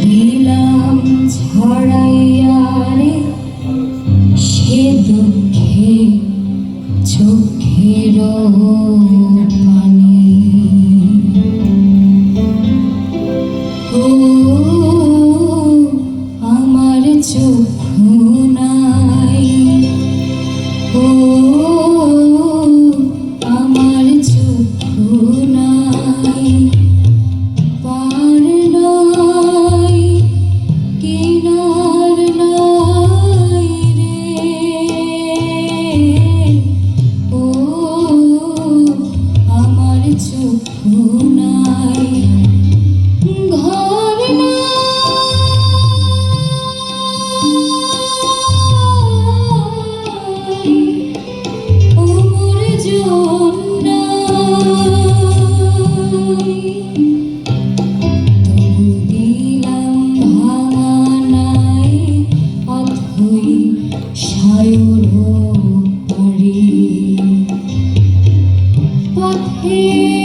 দিলাম ছড়াইয়া রে সে দুঃখে চোখের পানি। ও আমার চক্ষু নাই, ও আমার চক্ষু নাই, পার নাই কিনার নাই রে। ও আমার চক্ষু নাই, ঘর নাই, ও মোর জন নাই। তবু দিলাম ভাঙা নাই অথই সায়র পারি পথে।